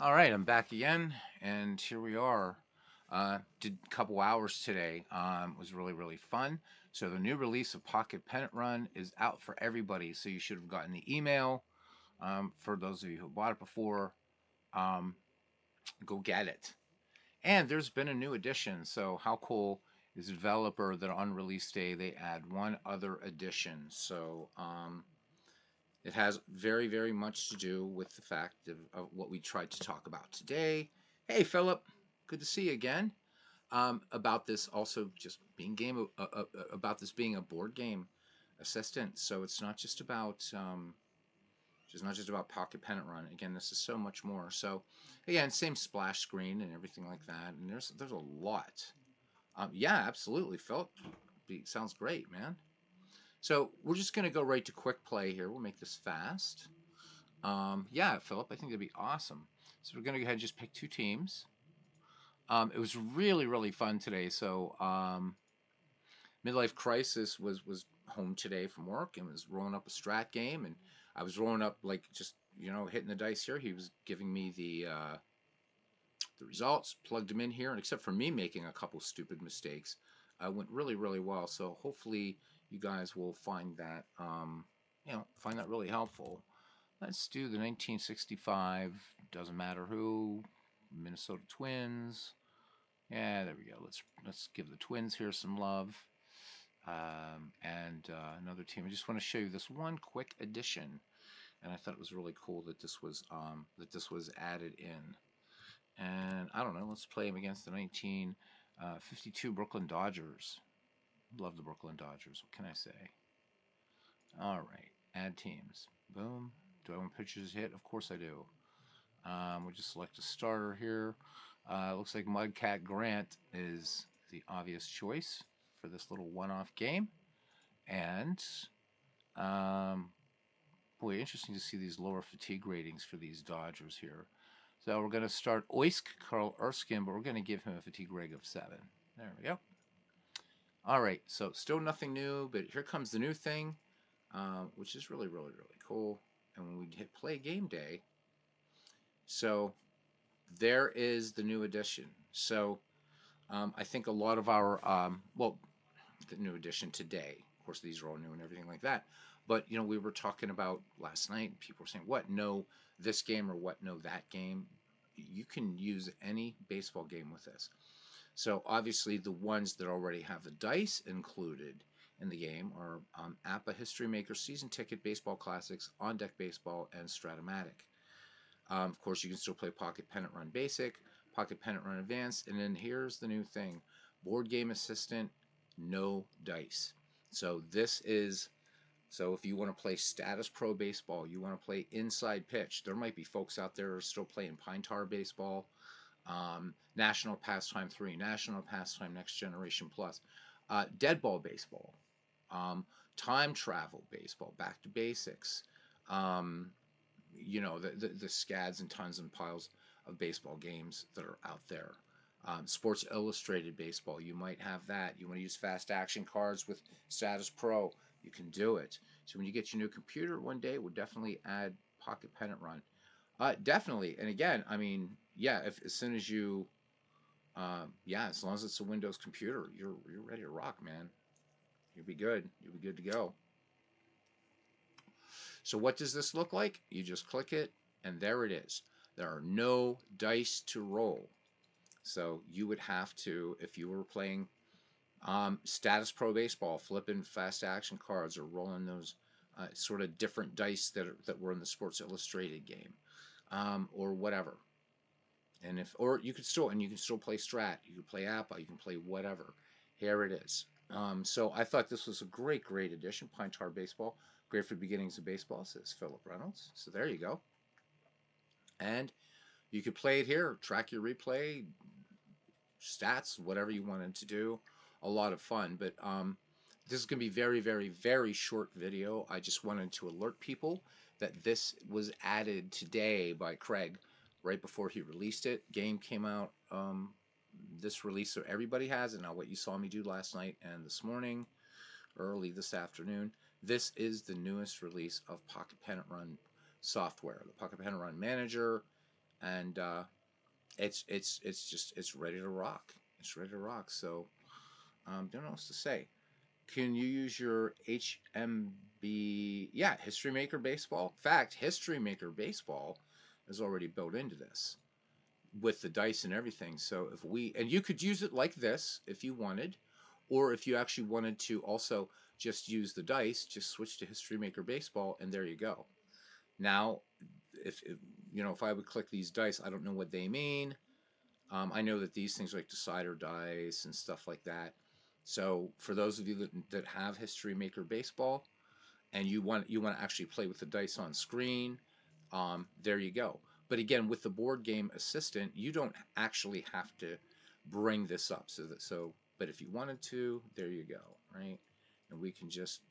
All right, I'm back again, and here we are. Did a couple hours today. It was really fun. So the new release of Pocket Pennant Run is out for everybody. So you should have gotten the email. For those of you who bought it before, um, go get it. And there's been a new edition. So how cool is a developer that on release day they add one other edition? So it has very much to do with the fact of what we tried to talk about today. Hey, Philip, good to see you again. About this also just being about this being a board game assistant. So it's not just about Pocket Pennant Run. Again, this is so much more. So again, same splash screen and everything like that. And there's a lot. Yeah, absolutely, Philip. Sounds great, man. So we're just gonna go right to quick play here. We'll make this fast. Yeah, Philip, I think that'd be awesome. So we're going to go ahead and just pick two teams. It was really fun today. So Midlife Crisis was home today from work and was rolling up a strat game, and I was rolling up like just hitting the dice here. He was giving me the results, plugged them in here, and except for me making a couple stupid mistakes, went really well. So hopefully you guys will find that find that really helpful. Let's do the 1965. Doesn't matter who. Minnesota Twins. Yeah, there we go. Let's give the Twins here some love. And another team. I just want to show you this one quick addition, and I thought it was really cool that this was added in. And I don't know. Let's play them against the 1952 Brooklyn Dodgers. Love the Brooklyn Dodgers. What can I say? All right. Add teams. Boom. Do I want pitchers hit? Of course I do. We'll just select a starter here. Looks like Mudcat Grant is the obvious choice for this little one-off game. And, boy, interesting to see these lower fatigue ratings for these Dodgers here. So we're going to start Oysk Carl Erskine, but we're going to give him a fatigue rate of 7. There we go. All right, so still nothing new, but here comes the new thing, which is really cool. And when we hit play game day, so there is the new edition. So I think a lot of our, the new edition today, of course, these are all new and everything like that. But, we were talking about last night, people were saying, what, no this game or what, no that game. You can use any baseball game with this. So obviously the ones that already have the dice included in the game are APA History Maker Season Ticket Baseball Classics, On Deck Baseball, and Stratomatic. Of course, you can still play Pocket Pennant Run Basic, Pocket Pennant Run Advanced, and then here's the new thing. Board Game Assistant, no dice. So if you want to play Status Pro Baseball, you want to play Inside Pitch, there might be folks out there who are still playing Pine Tar Baseball, National Pastime 3, National Pastime Next Generation Plus, Dead Ball Baseball, Time Travel Baseball, Back to Basics, the scads and tons and piles of baseball games that are out there. Sports Illustrated Baseball, you might have that. You want to use fast action cards with Status Pro, you can do it. So when you get your new computer one day, we'll definitely add Pocket Pennant Run. Definitely. And again, I mean, yeah, if as soon as you, as long as it's a Windows computer, you're ready to rock, man. You'll be good. You'll be good to go. So what does this look like? You just click it, and there it is. There are no dice to roll. So you would have to, if you were playing Status Pro Baseball, flipping fast action cards or rolling those sort of different dice that were in the Sports Illustrated game, or whatever. And you can still play Strat, you can play APA, you can play whatever. Here it is. So I thought this was a great addition. Pine Tar Baseball, great for beginnings of baseball, says Philip Reynolds. So there you go. And you could play it here, track your replay, stats, whatever you wanted to do. A lot of fun. But this is going to be very short video. I just wanted to alert people that this was added today by Craig right before he released it. Game came out this release, so everybody has it now. What you saw me do last night and this morning, early this afternoon, this is the newest release of Pocket Pennant Run software. The Pocket Pennant Run Manager and it's ready to rock. It's ready to rock. So don't know what else to say. Can you use your HMB? Yeah, History Maker Baseball. In fact, History Maker Baseball is already built into this with the dice and everything. So if we, and you could use it like this if you wanted, or if you actually wanted to also just use the dice, just switch to History Maker Baseball, and there you go. Now, if you know, if I would click these dice, I don't know what they mean. I know that these things are like decider dice and stuff like that. So for those of you that have History Maker Baseball, and you want to actually play with the dice on screen, there you go. But again, with the board game assistant, you don't actually have to bring this up. But if you wanted to, there you go, right? And we can just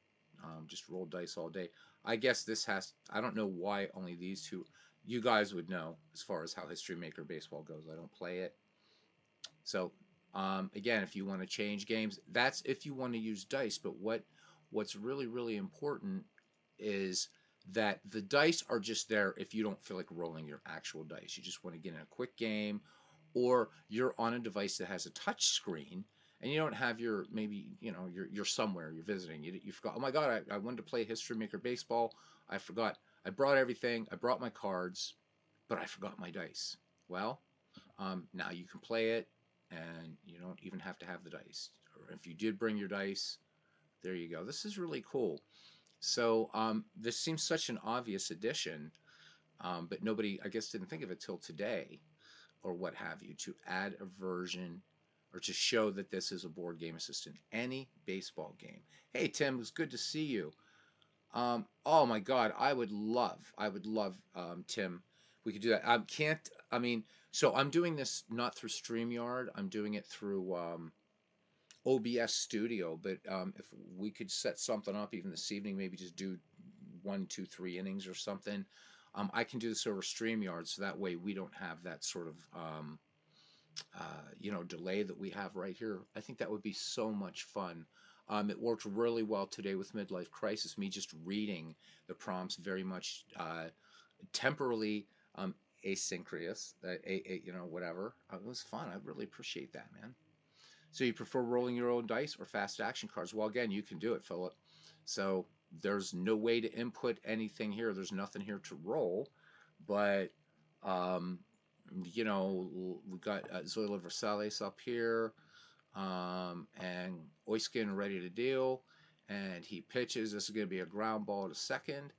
roll dice all day. I guess this has. I don't know why only these two. You guys would know as far as how History Maker Baseball goes. I don't play it, so again, if you want to change games, that's if you want to use dice. But what's really really important is that the dice are just there if you don't feel like rolling your actual dice. You just want to get in a quick game, or you're on a device that has a touch screen and you don't have your maybe you're somewhere you're visiting you forgot, oh my god, I wanted to play History Maker Baseball. I forgot. I brought everything. I brought my cards, but I forgot my dice. Well, now you can play it, and you don't even have to have the dice. Or if you did bring your dice, there you go. This is really cool. So this seems such an obvious addition, but nobody, I guess, didn't think of it till today, or what have you, to add a version or to show that this is a board game assistant. Any baseball game. Hey Tim, it was good to see you. Oh my God, I would love, Tim. We could do that. I can't. I mean, so I'm doing this not through StreamYard. I'm doing it through OBS Studio. But if we could set something up even this evening, maybe just do one, two, 3 innings or something. I can do this over StreamYard, so that way we don't have that sort of delay that we have right here. I think that would be so much fun. It worked really well today with Midlife Crisis. Me just reading the prompts, very much temporally asynchronous, whatever. It was fun. I really appreciate that, man. So you prefer rolling your own dice or fast action cards? Well, again, you can do it, Philip. So there's no way to input anything here. There's nothing here to roll, but um, we got Zoila Versalles up here, and Oiskin ready to deal, and he pitches. This is going to be a ground ball to second,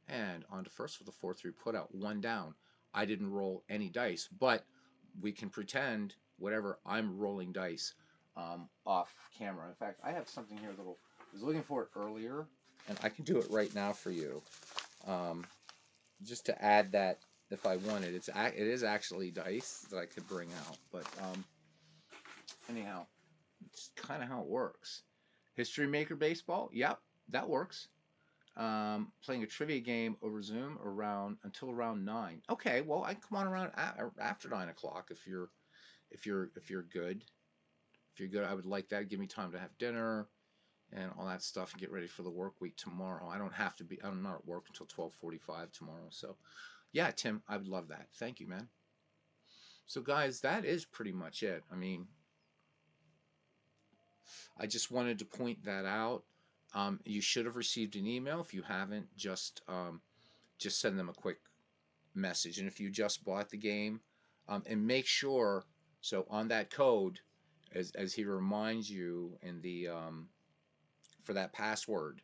and on to first with a 4-3 put out, one down. I didn't roll any dice, but we can pretend whatever I'm rolling dice off camera. In fact, I have something here that I was looking for it earlier, and I can do it right now for you. Um, just to add that if I wanted, it is actually dice that I could bring out. But anyhow, it's kind of how it works. History Maker Baseball, yep, that works. Playing a trivia game over Zoom until around 9. Okay, well I can come on around after 9 o'clock if you're good. If you're good, I would like that. Give me time to have dinner and all that stuff and get ready for the work week tomorrow. I don't have to be. I'm not at work until 12:45 tomorrow. So, yeah, Tim, I would love that. Thank you, man. So, guys, that is pretty much it. I mean, I just wanted to point that out. You should have received an email. If you haven't, just send them a quick message. And if you just bought the game, and make sure, so on that code, as he reminds you in the for that password,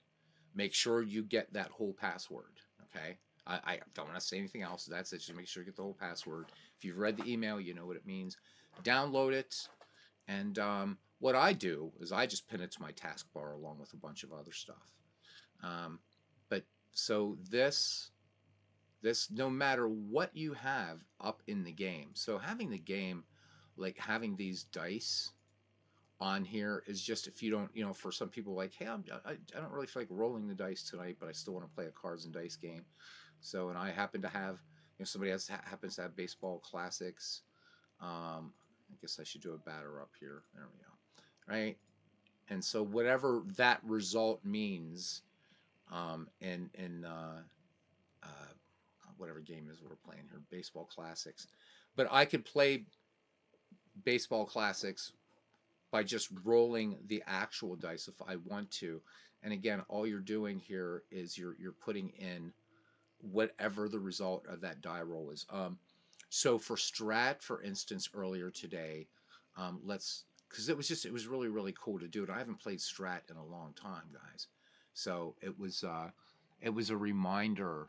make sure you get that whole password. Okay. I don't want to say anything else. That's it. Just make sure you get the whole password. If you've read the email, you know what it means. Download it. And what I do is I just pin it to my taskbar along with a bunch of other stuff. Um, but so this no matter what you have up in the game. So having the game, like having these dice on here is just, if you don't, for some people, like, hey, I don't really feel like rolling the dice tonight, but I still want to play a cards and dice game. So, and I happen to have, somebody else happens to have baseball classics. I guess I should do a batter up here. There we go. Right. And so whatever that result means, in uh, whatever game is we're playing here, Baseball Classics. But I could play Baseball Classics by just rolling the actual dice if I want to. And again, all you're doing here is you're putting in whatever the result of that die roll is. So for Strat, for instance, earlier today, let's because it was really cool to do it. I haven't played Strat in a long time, guys. So it was a reminder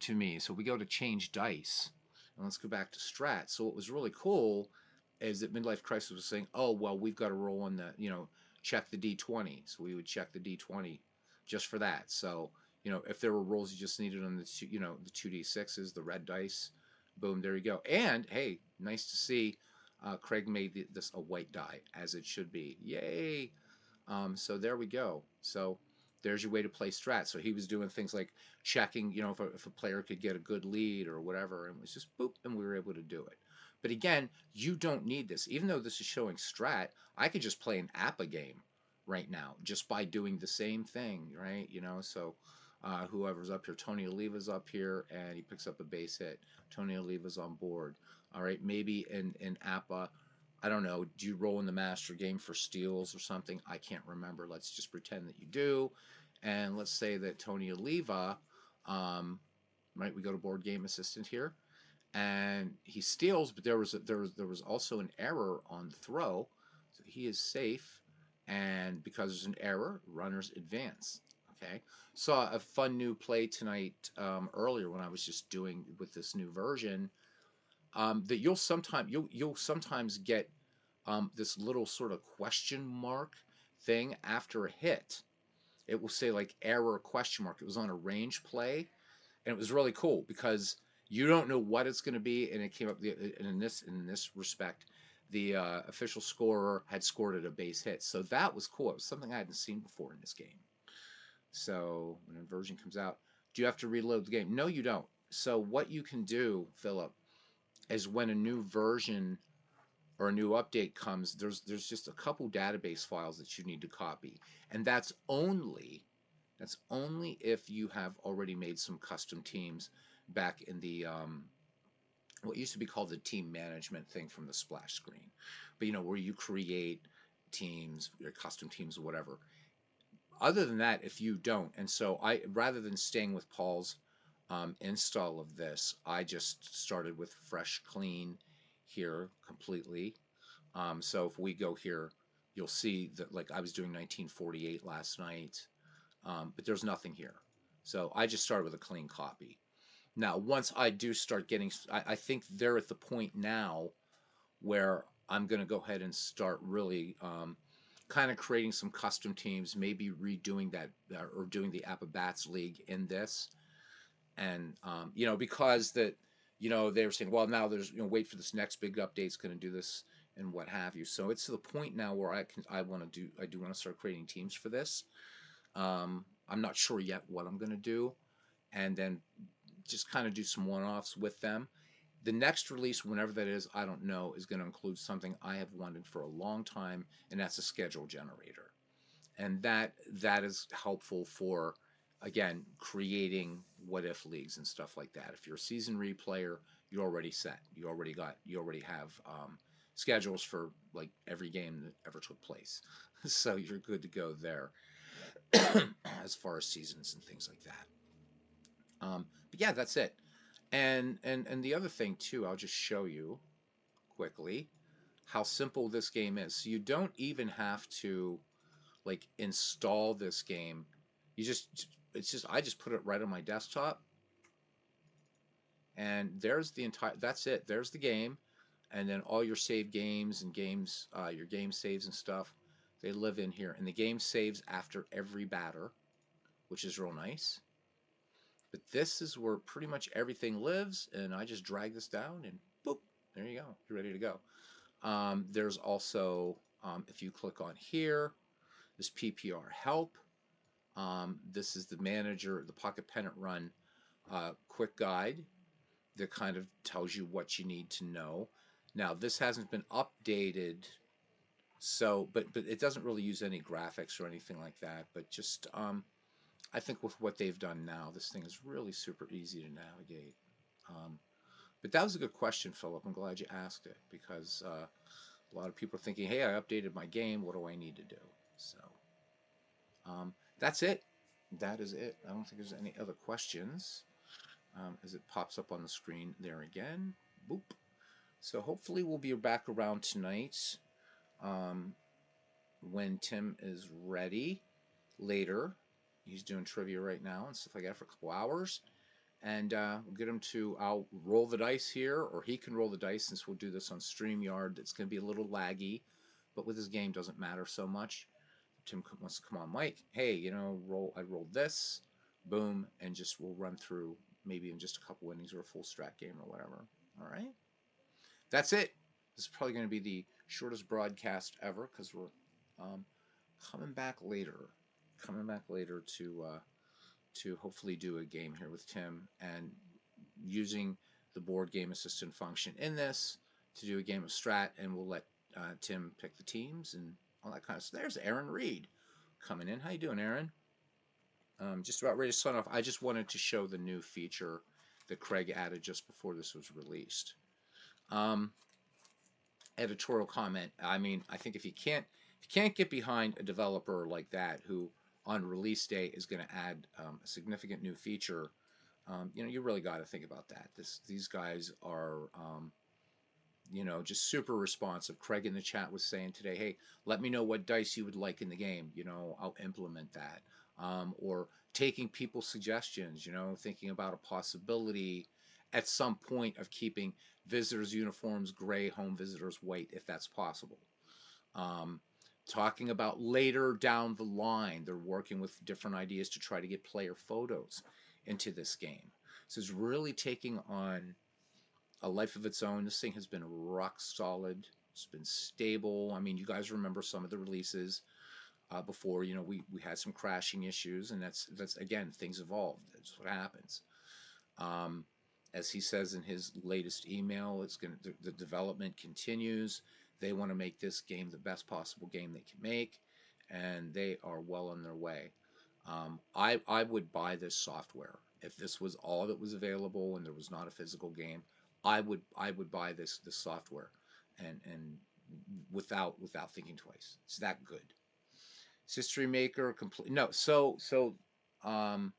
to me. So we go to change dice, and let's go back to Strat. So what was really cool is that Midlife Crisis was saying, "Oh well, we've got to roll on the check the D20." So we would check the D20 just for that. So if there were rolls you just needed on the the 2D6s, the red dice, boom, there you go. And hey, nice to see Craig made this a white die as it should be. Yay! So there we go. So there's your way to play strat. So he was doing things like checking, if a player could get a good lead or whatever, and it was just boop, and we were able to do it. But again, you don't need this. Even though this is showing strat, I could just play an APA game right now just by doing the same thing, right? So whoever's up here, Tony Oliva's up here, and he picks up a base hit. Tony Oliva's on board. All right, maybe in APA, I don't know, do you roll in the master game for steals or something? I can't remember. Let's just pretend that you do. And let's say that Tony Oliva, right, we go to board game assistant here, and he steals, but there was also an error on the throw. So he is safe, and because there's an error, runners advance. Okay. Saw a fun new play tonight earlier when I was just doing with this new version. That you'll sometimes get this little sort of question mark thing after a hit. It will say like error question mark. It was on a range play, and it was really cool because you don't know what it's going to be, and it came up. In this respect, the official scorer had scored at a base hit, so that was cool. It was something I hadn't seen before in this game. So when a version comes out, do you have to reload the game? No, you don't. So what you can do, Philip, is when a new version or a new update comes, there's just a couple database files that you need to copy, and that's only if you have already made some custom teams back in the what used to be called the team management thing from the splash screen, but where you create teams, your custom teams, or whatever. Other than that, if you don't, and so I rather than staying with Paul's install of this, I just started with fresh clean here completely. So if we go here, you'll see that like I was doing 1948 last night, but there's nothing here. So I just started with a clean copy. Now, once I do start getting, I think they're at the point now where I'm going to go ahead and start really kind of creating some custom teams, maybe redoing that or doing the Appa Bats League in this. And, because they were saying, well, now there's, wait for this next big update, it's going to do this and what have you. So it's to the point now where I do want to start creating teams for this. I'm not sure yet what I'm going to do, and then just kind of do some one-offs with them. The next release, whenever that is, I don't know, is going to include something I have wanted for a long time, and that's a schedule generator. And that is helpful for, again, creating what if leagues and stuff like that. If you're a season replayer, you're already set. You already have schedules for like every game that ever took place, so you're good to go there as far as seasons and things like that. But yeah, that's it. And the other thing too, I'll just show you quickly how simple this game is. So you don't even have to like install this game. I just put it right on my desktop, and there's the entire. That's it. There's the game, and then all your save games and games, your game saves and stuff, they live in here. And the game saves after every batter, which is real nice. But this is where pretty much everything lives, and I just drag this down, and boop, there you go. You're ready to go. There's also, if you click on here, this PPR help. This is the manager, the Pocket Pennant Run quick guide that kind of tells you what you need to know. Now, this hasn't been updated, so but it doesn't really use any graphics or anything like that. But just I think with what they've done now, this thing is really super easy to navigate. Um, but that was a good question, Philip. I'm glad you asked it because a lot of people are thinking, "Hey, I updated my game. What do I need to do?" So that's it. That is it. I don't think there's any other questions. As it pops up on the screen there again. Boop. So hopefully we'll be back around tonight um, when Tim is ready later. He's doing trivia right now and stuff like that for a couple hours. And we'll get him to, I'll roll the dice here, or he can roll the dice since we'll do this on StreamYard. It's going to be a little laggy, but with his game doesn't matter so much. Tim wants to come on mic. Hey, I rolled this, boom, and just we'll run through maybe in just a couple innings or a full strat game or whatever. All right, that's it. This is probably going to be the shortest broadcast ever because we're um, coming back later, to hopefully do a game here with Tim and using the board game assistant function in this to do a game of strat, and we'll let Tim pick the teams and all that kind of stuff. There's Aaron Reed coming in. How you doing, Aaron? Just about ready to sign off. I just wanted to show the new feature that Craig added just before this was released. Um, Editorial comment. I mean, I think if you can't get behind a developer like that who on release day is going to add a significant new feature, you really got to think about that. These guys are just super responsive. Craig in the chat was saying today, hey, let me know what dice you would like in the game. I'll implement that. Or taking people's suggestions, thinking about a possibility at some point of keeping visitors' uniforms gray, home visitors white, if that's possible. Um, Talking about later down the line, they're working with different ideas to try to get player photos into this game. So it's really taking on a life of its own. This thing has been rock solid. It's been stable. I mean, you guys remember some of the releases before. We had some crashing issues, and that's again, things evolved. That's what happens. Um, as he says in his latest email, the development continues. They want to make this game the best possible game they can make, and they are well on their way. I would buy this software if this was all that was available and there was not a physical game. I would buy this software, and without thinking twice. It's that good. History Maker complete. No, um,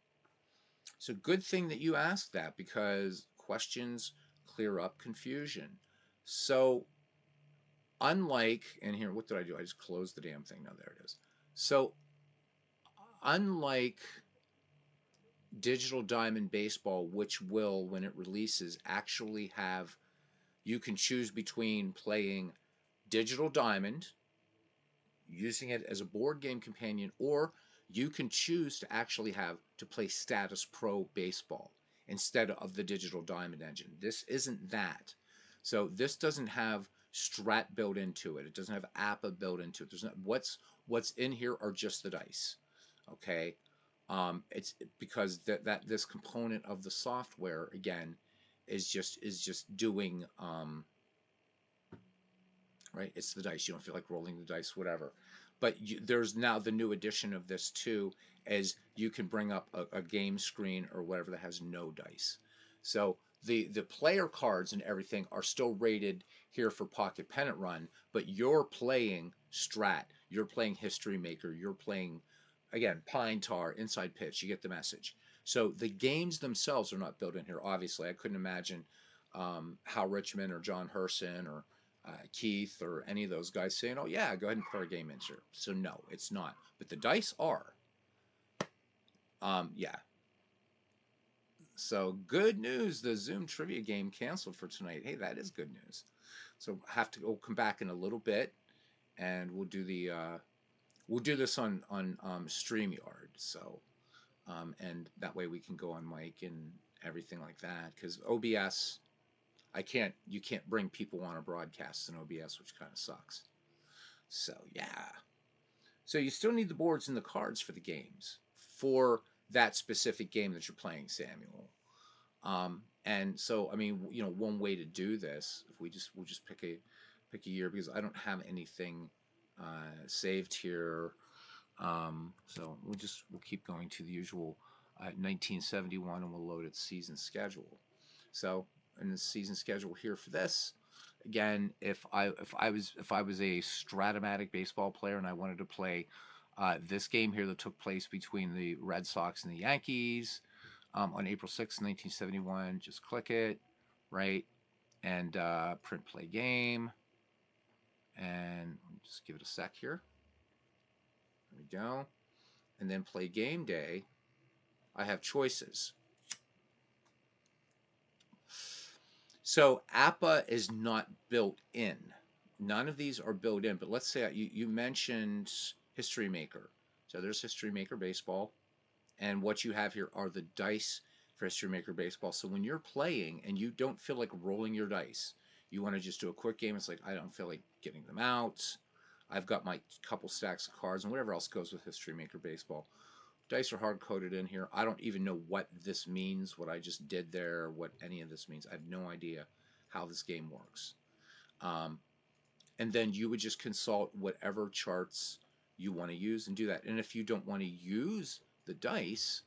so good thing that you asked that because questions clear up confusion. So unlike, and here, what did I do? I just closed the damn thing. No, there it is. So unlike Digital Diamond Baseball, which will, when it releases, actually have, you can choose between playing Digital Diamond, using it as a board game companion, or you can choose to actually have to play Status Pro Baseball instead of the Digital Diamond engine. This isn't that. So this doesn't have Strat built into it. It doesn't have APA built into it. There's not what's in here are just the dice. Okay, it's because that this component of the software again is just doing right? It's the dice. You don't feel like rolling the dice, whatever. But there's now the new addition of this too, as you can bring up a game screen or whatever that has no dice. So the player cards and everything are still rated here for Pocket Pennant Run, but you're playing Strat, you're playing History Maker, you're playing again Pine Tar, Inside Pitch. You get the message. So the games themselves are not built in here. Obviously, I couldn't imagine Hal Richmond or John Herson or Keith or any of those guys saying, "Oh yeah, go ahead and put our game in here." So no, it's not. But the dice are. Yeah. So good news. The Zoom trivia game canceled for tonight. Hey, that is good news. So we'll come back in a little bit, and we'll do this on StreamYard. So and that way we can go on mic and everything like that. Because OBS, you can't bring people on a broadcast in OBS, which kind of sucks. So yeah. So you still need the boards and the cards for the games for that specific game that you're playing, Samuel. And so, I mean, one way to do this, if we'll just pick a year because I don't have anything saved here. So we'll keep going to the usual 1971, and we'll load its season schedule. So, in the season schedule here for this, again, if I was a Stratomatic baseball player and I wanted to play this game here that took place between the Red Sox and the Yankees on April 6th, 1971, just click it, right, and print play game, and just give it a sec here. There we go, and then play game day. I have choices. So APA is not built in. None of these are built in. But let's say you mentioned History Maker. So there's History Maker Baseball. And what you have here are the dice for History Maker Baseball. So when you're playing and you don't feel like rolling your dice, you want to just do a quick game. It's like, I don't feel like getting them out. I've got my couple stacks of cards and whatever else goes with History Maker Baseball. Dice are hard coded in here. I don't even know what this means, what I just did there, what any of this means. I have no idea how this game works. Um, and then you would just consult whatever charts you want to use and do that. And if you don't want to use the dice,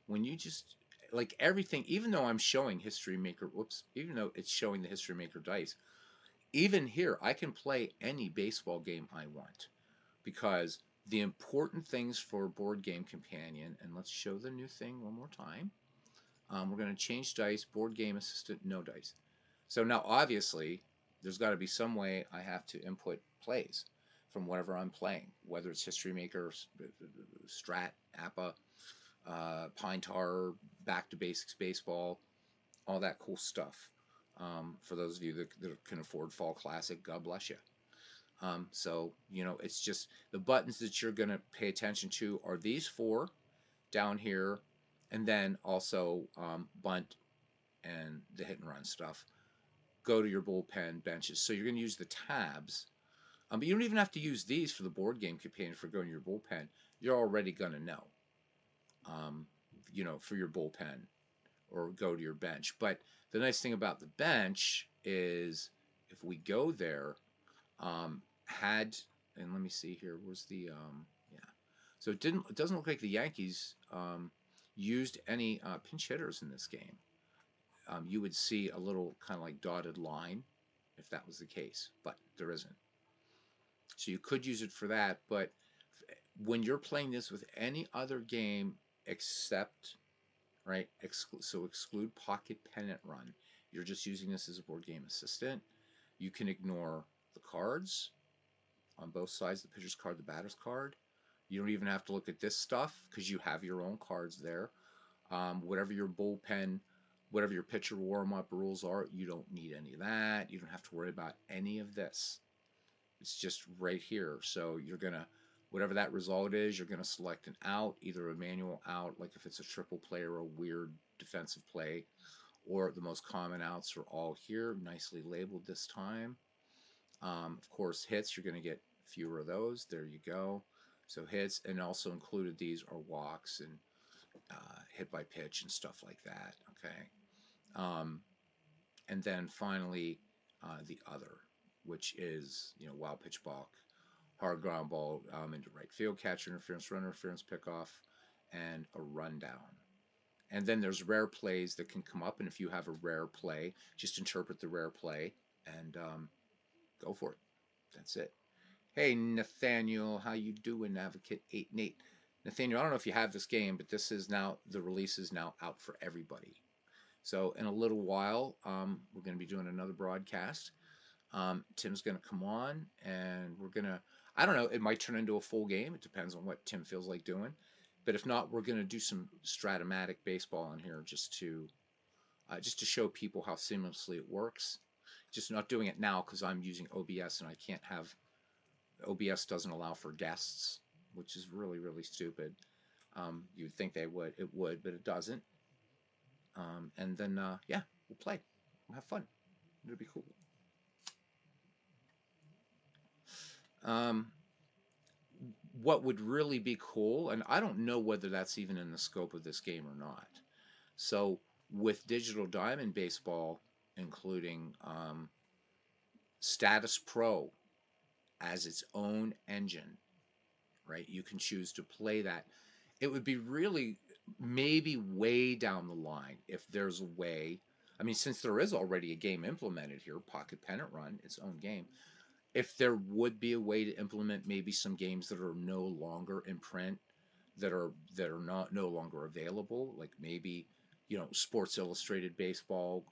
when you just like everything, even though I'm showing History Maker, even though it's showing the History Maker dice, even here I can play any baseball game I want because the important things for Board Game Companion, and let's show the new thing one more time. We're going to change dice, Board Game Assistant, no dice. So now obviously there's got to be some way I have to input plays from whatever I'm playing, whether it's History Maker, Strat, APA, Pine Tar, Back to Basics Baseball, all that cool stuff. For those of you that can afford Fall Classic, God bless you. So, it's just the buttons that you're going to pay attention to are these four down here, and then also bunt and the hit and run stuff. Go to your bullpen benches. So you're going to use the tabs, but you don't even have to use these for the board game companion for going to your bullpen. You're already going to know, for your bullpen or go to your bench. But the nice thing about the bench is if we go there, and let me see here, where's the yeah. So it doesn't look like the Yankees used any pinch hitters in this game. You would see a little kind of like dotted line if that was the case, but there isn't. So you could use it for that, but when you're playing this with any other game except, right, exclude Pocket Pennant Run. You're just using this as a board game assistant. You can ignore the cards on both sides, the pitcher's card, the batter's card. You don't even have to look at this stuff because you have your own cards there. Whatever your bullpen, whatever your pitcher warm-up rules are, you don't need any of that. You don't have to worry about any of this. It's just right here. So you're going to, whatever that result is, you're going to select an out, either a manual out, like if it's a triple play or a weird defensive play, or the most common outs are all here, nicely labeled this time. Of course, hits, you're going to get fewer of those. There you go. So hits, and also included these are walks and hit by pitch and stuff like that. Okay. And then finally, the other, which is, wild pitch balk, hard ground ball into right field, catcher interference, runner interference, pickoff, and a rundown. And then there's rare plays that can come up, and if you have a rare play, just interpret the rare play and go for it. That's it. Hey Nathaniel, how you doing? Advocate 8 and 8. Nathaniel, I don't know if you have this game, but this is now the release is now out for everybody. So in a little while, we're going to be doing another broadcast. Tim's going to come on, and we're going to. I don't know. It might turn into a full game. It depends on what Tim feels like doing. But if not, we're going to do some Stratomatic baseball in here just to show people how seamlessly it works. Just not doing it now because I'm using OBS and I can't have OBS doesn't allow for guests, which is really, really stupid. You'd think it would, but it doesn't. And then, yeah, we'll play. We'll have fun. It'll be cool. What would really be cool, and I don't know whether that's even in the scope of this game or not. So with Digital Diamond Baseball, including Status Pro as its own engine, right? You can choose to play that. It would be really maybe way down the line if there's a way. I mean, since there is already a game implemented here, Pocket Pennant Run, its own game, if there would be a way to implement maybe some games that are no longer in print, that are not no longer available, like maybe Sports Illustrated Baseball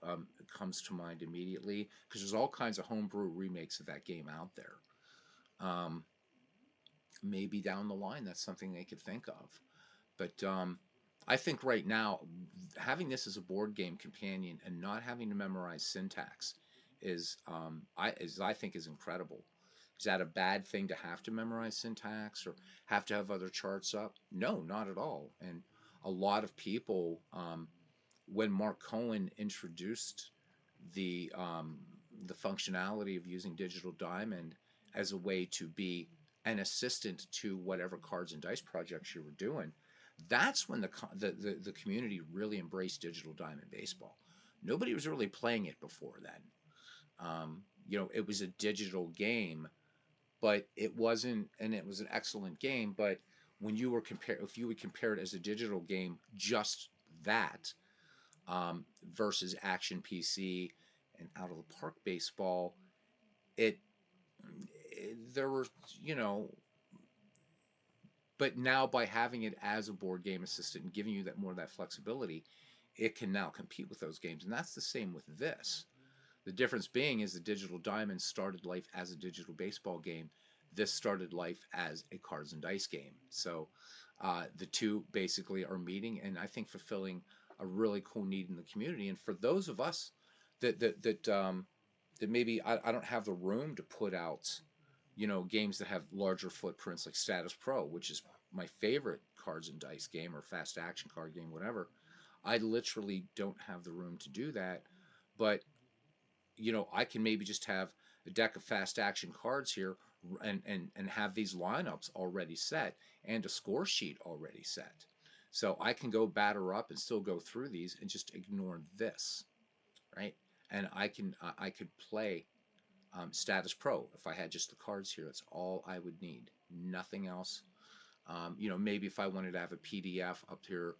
comes to mind immediately because there's all kinds of homebrew remakes of that game out there. Um, Maybe down the line that's something they could think of. But I think right now, having this as a board game companion and not having to memorize syntax I think is incredible. Is that a bad thing to have to memorize syntax or have to have other charts up? No, not at all. And a lot of people, when Mark Cohen introduced the um, the functionality of using Digital Diamond as a way to be an assistant to whatever cards and dice projects you were doing, that's when the community really embraced Digital Diamond Baseball. Nobody was really playing it before then. It was a digital game, but it wasn't, and it was an excellent game. But if you would compare it as a digital game, just that versus Action PC and Out of the Park Baseball, it, there were you know, but now by having it as a board game assistant and giving you that more of that flexibility, it can now compete with those games, and that's the same with this. The difference being is the Digital Diamond started life as a digital baseball game. This started life as a cards and dice game. So the two basically are meeting, and I think fulfilling a really cool need in the community. And for those of us that maybe I don't have the room to put out, games that have larger footprints like Status Pro, which is my favorite cards and dice game or fast action card game, whatever. I literally don't have the room to do that, but I can maybe just have a deck of fast action cards here and have these lineups already set and a score sheet already set. So I can go batter up and still go through these and just ignore this, right? And I could play Status Pro if I had just the cards here. That's all I would need, nothing else. Maybe if I wanted to have a PDF up here,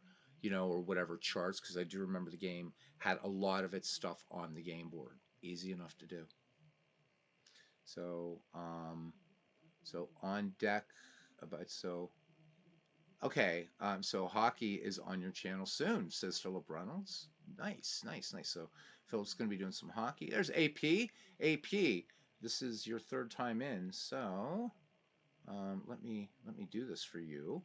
or whatever charts, because I do remember the game had a lot of its stuff on the game board. Easy enough to do. So, so on deck, but so okay. So hockey is on your channel soon, says Philip Reynolds. Nice, nice, nice. So Philip's going to be doing some hockey. There's AP. AP. This is your third time in, so let me do this for you.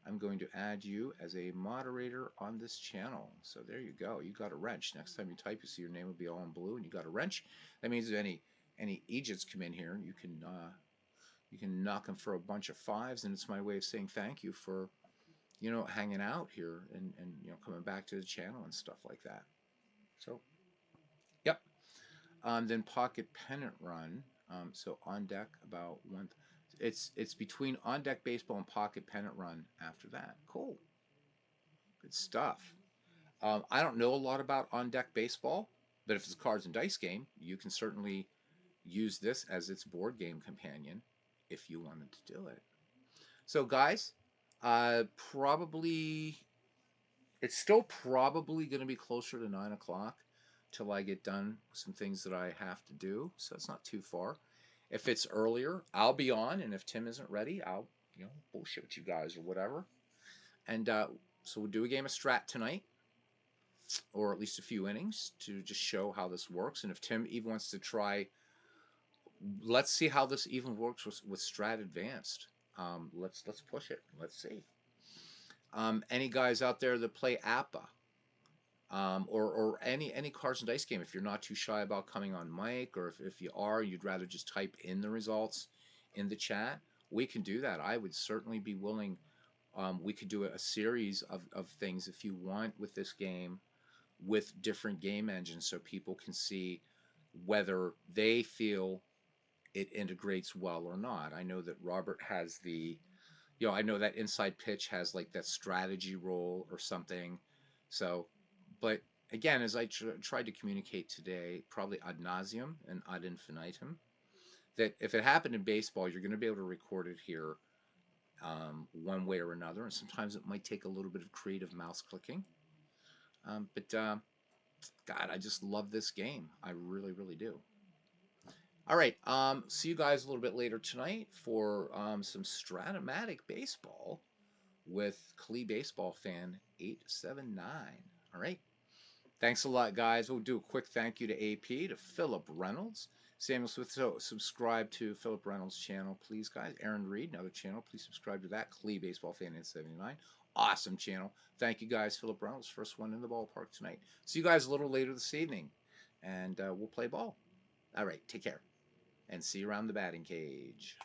I'm going to add you as a moderator on this channel. So there you go. You got a wrench. Next time you type, you see your name will be all in blue, and you got a wrench. That means if any Egypts come in here, you can knock them for a bunch of fives, and it's my way of saying thank you for hanging out here and coming back to the channel and stuff like that. So yep. Then Pocket Pennant Run. So on deck about one. It's between On Deck Baseball and Pocket Pennant Run after that. Cool. Good stuff. I don't know a lot about On Deck Baseball, but if it's a cards and dice game, you can certainly use this as its board game companion if you wanted to do it. So, guys, probably it's still probably going to be closer to 9 o'clock till I get done with some things that I have to do. So it's not too far. If it's earlier, I'll be on, and if Tim isn't ready, I'll bullshit with you guys or whatever. And so we'll do a game of Strat tonight, or at least a few innings to just show how this works. And if Tim even wants to try, let's see how this even works with Strat Advanced. Let's push it. Let's see. Any guys out there that play APA, or any cards and dice game, if you're not too shy about coming on mic, or if you are, you'd rather just type in the results in the chat, we can do that. I would certainly be willing. We could do a series of things if you want with this game with different game engines so people can see whether they feel it integrates well or not. I know that Robert has I know that Inside Pitch has like that strategy role or something. So, but again, as I tried to communicate today, probably ad nauseum and ad infinitum, that if it happened in baseball, you're going to be able to record it here one way or another. And sometimes it might take a little bit of creative mouse clicking. But God, I just love this game. I really, really do. All right. See you guys a little bit later tonight for some Stratomatic baseball with Clee Baseball Fan 879. All right. Thanks a lot, guys. We'll do a quick thank you to AP, to Philip Reynolds, Samuel Smith. So subscribe to Philip Reynolds' channel, please, guys. Aaron Reed, another channel. Please subscribe to that. Clee Baseball Fan 879. Awesome channel. Thank you, guys. Philip Reynolds, first one in the ballpark tonight. See you guys a little later this evening, and we'll play ball. All right. Take care, and see you around the batting cage.